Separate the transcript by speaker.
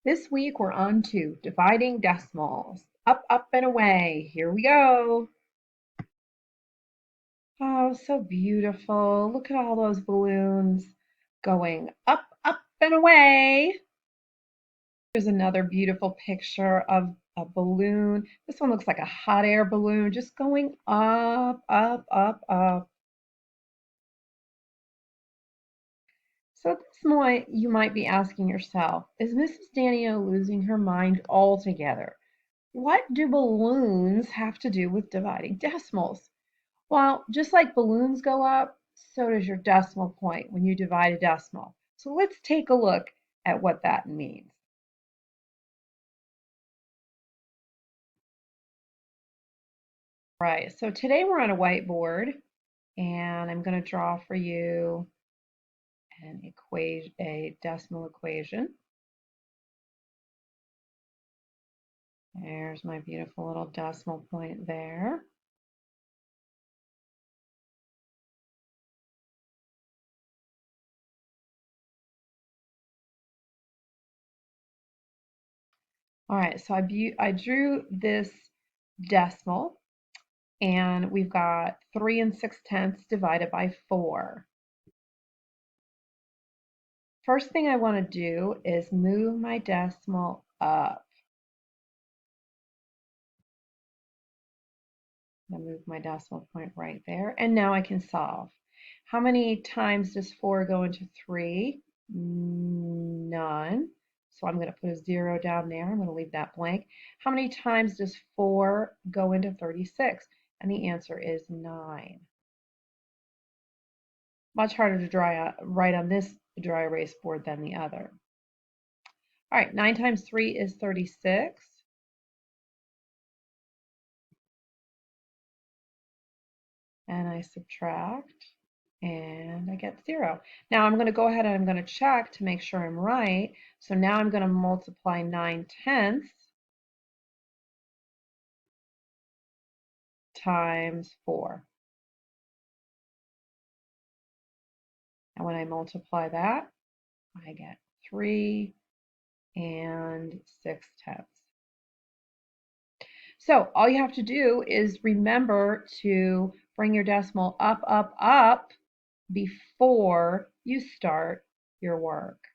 Speaker 1: This week we're on to dividing decimals. Up, up, and away. Here we go. Oh, so beautiful. Look at all those balloons going up, up, and away. Here's another beautiful picture of a balloon. This one looks like a hot air balloon just going up, up, up, up. So at this point, you might be asking yourself, is Mrs. Danielle losing her mind altogether? What do balloons have to do with dividing decimals? Well, just like balloons go up, so does your decimal point when you divide a decimal. So let's take a look at what that means. Right, so today we're on a whiteboard and I'm going to draw for you a decimal equation. There's my beautiful little decimal point there. All right, so I drew this decimal and we've got 3 6/10 divided by 4. First thing I want to do is move my decimal up. I'm going to move my decimal point right there, and now I can solve. How many times does 4 go into 3? None. So I'm going to put a 0 down there. I'm going to leave that blank. How many times does 4 go into 36? And the answer is 9. Much harder to write on this dry erase board than the other. All right, 9 times 3 is 36. And I subtract, and I get 0. Now I'm going to go ahead and I'm going to check to make sure I'm right. So now I'm going to multiply 9/10 times 4. And when I multiply that, I get 3 and 6/10. So all you have to do is remember to bring your decimal up, up, up before you start your work.